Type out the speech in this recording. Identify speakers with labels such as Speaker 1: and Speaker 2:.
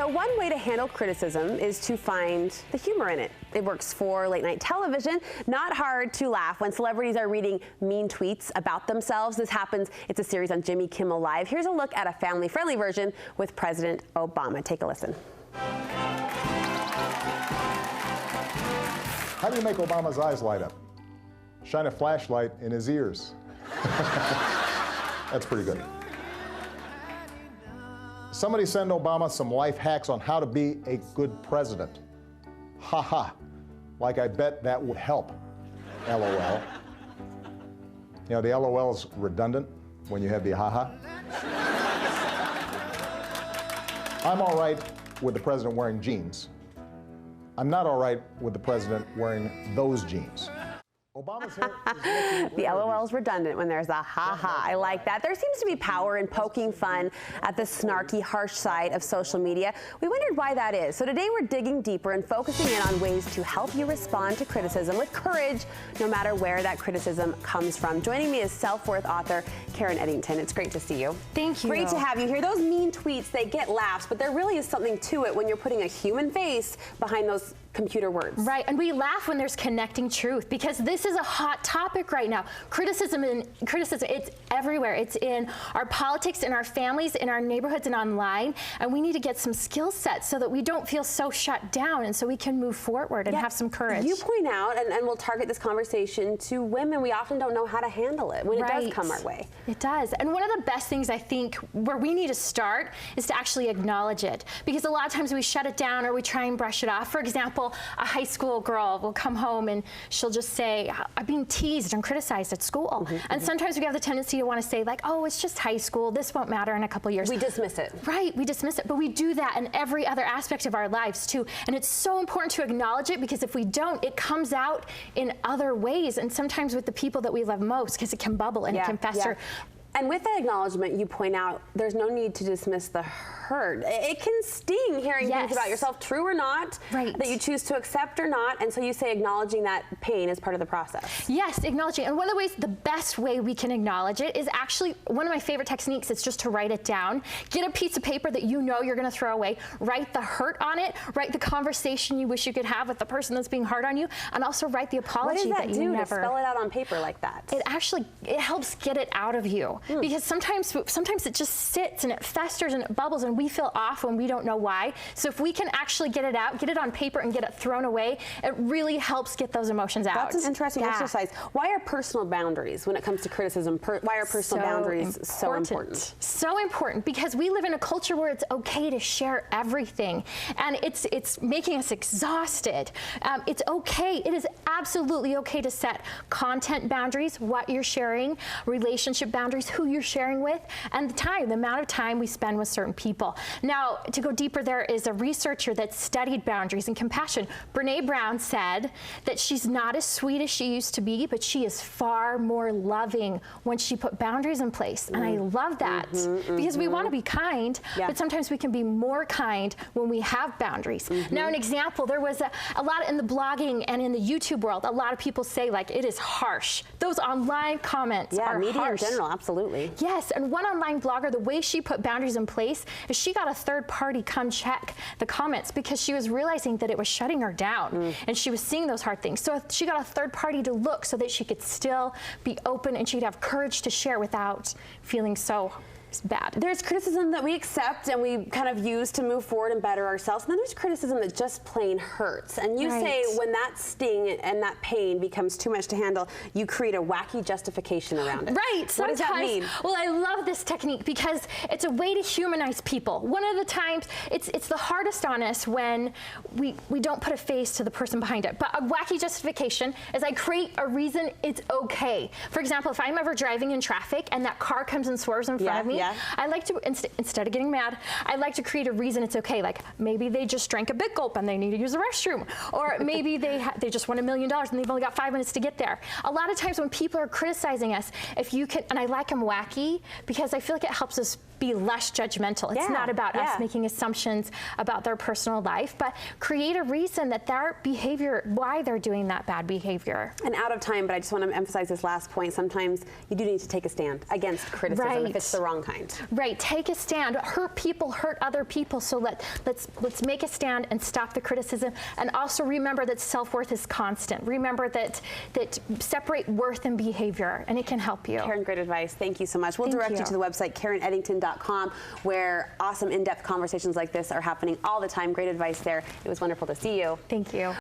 Speaker 1: So one way to handle criticism is to find the humor in it. It works for late night television. Not hard to laugh when celebrities are reading mean tweets about themselves. This happens. It's a series on Jimmy Kimmel Live. Here's a look at a family-friendly version with President Obama. Take a listen.
Speaker 2: How do you make Obama's eyes light up? Shine a flashlight in his ears. That's pretty good. Somebody send Obama some life hacks on how to be a good president. Ha ha. Like I bet that would help. LOL. You know, the LOL is redundant when you have the ha ha. I'm all right with the president wearing jeans. I'm not all right with the president wearing those jeans. Obama's hair is
Speaker 1: the LOL is redundant when there's a ha-ha. I like that. There seems to be power in poking fun at the snarky, harsh side of social media. We wondered why that is. So today we're digging deeper and focusing in on ways to help you respond to criticism with courage, no matter where that criticism comes from. Joining me is self-worth author Karen Eddington. It's great to see you.
Speaker 3: Thank you.
Speaker 1: Great to have you here. Those mean tweets, they get laughs, but there really is something to it when you're putting a human face behind those computer words.
Speaker 3: Right, and we laugh when there's connecting truth because this is a hot topic right now. Criticism, it's everywhere. It's in our politics, in our families, in our neighborhoods, and online. And we need to get some skill sets so that we don't feel so shut down and so we can move forward and have some courage.
Speaker 1: You point out, and we'll target this conversation to women, we often don't know how to handle it when it does come our way.
Speaker 3: It does. And one of the best things I think where we need to start is to actually acknowledge it. Because a lot of times we shut it down or we try and brush it off. For example, a high school girl will come home and she'll just say, I'm being teased and criticized at school. And sometimes we have the tendency to want to say like, oh, it's just high school. This won't matter in a couple of years.
Speaker 1: We dismiss it.
Speaker 3: Right, we dismiss it. But we do that in every other aspect of our lives too. And it's so important to acknowledge it because if we don't, it comes out in other ways. And sometimes with the people that we love most because it can bubble and it can fester.
Speaker 1: And with that acknowledgement, you point out there's no need to dismiss the hurt. It can sting hearing things about yourself, true or not, that you choose to accept or not. And so you say acknowledging that pain is part of the process.
Speaker 3: Yes, acknowledging. And one of the ways, the best way we can acknowledge it is actually one of my favorite techniques. It's just to write it down. Get a piece of paper that you know you're going to throw away. Write the hurt on it. Write the conversation you wish you could have with the person that's being hard on you. And also write the apology that you never.
Speaker 1: What does that do to spell it out on paper like that?
Speaker 3: It helps get it out of you. Because sometimes it just sits and it festers and it bubbles and we feel off when we don't know why. So if we can actually get it out, get it on paper and get it thrown away, it really helps get those emotions out.
Speaker 1: That's an interesting exercise. Why are personal boundaries when it comes to criticism? Why are personal boundaries so important?
Speaker 3: So important because we live in a culture where it's okay to share everything and it's making us exhausted. It's okay. It is absolutely okay to set content boundaries, what you're sharing, relationship boundaries, who you're sharing with, and the amount of time we spend with certain people. Now, to go deeper, there is a researcher that studied boundaries and compassion. Brene Brown said that she's not as sweet as she used to be, but she is far more loving when she put boundaries in place. And I love that because we want to be kind, but sometimes we can be more kind when we have boundaries. Now, an example, there was a lot in the blogging and in the YouTube world, a lot of people say like it is harsh. Those online comments are
Speaker 1: media
Speaker 3: harsh.
Speaker 1: In general, absolutely.
Speaker 3: Yes, and one online blogger, the way she put boundaries in place is she got a third party come check the comments because she was realizing that it was shutting her down and she was seeing those hard things. So she got a third party to look so that she could still be open and she'd have courage to share without feeling so bad.
Speaker 1: There's criticism that we accept and we kind of use to move forward and better ourselves. And then there's criticism that just plain hurts. And you say when that sting and that pain becomes too much to handle, you create a wacky justification around it.
Speaker 3: Right.
Speaker 1: What does that mean?
Speaker 3: Well, I love this technique because it's a way to humanize people. One of the times, it's the hardest on us when we don't put a face to the person behind it. But a wacky justification is I create a reason it's okay. For example, if I'm ever driving in traffic and that car comes and swerves in front of me, I like to, instead of getting mad, I like to create a reason it's okay. Like maybe they just drank a big gulp and they need to use the restroom. Or maybe they just won $1 million and they've only got 5 minutes to get there. A lot of times when people are criticizing us, if you can, and I like them wacky because I feel like it helps us be less judgmental. It's not about us making assumptions about their personal life, but create a reason that their behavior, why they're doing that bad behavior.
Speaker 1: And out of time, but I just want to emphasize this last point. Sometimes you do need to take a stand against criticism if it's the wrong kind.
Speaker 3: Right, take a stand. Hurt people hurt other people, so let's make a stand and stop the criticism. And also remember that self-worth is constant. Remember that separate worth and behavior, and it can help you.
Speaker 1: Karen, great advice. Thank you so much. We'll direct you to the website KarenEddington.com, where awesome in-depth conversations like this are happening all the time. Great advice there. It was wonderful to see you.
Speaker 3: Thank you.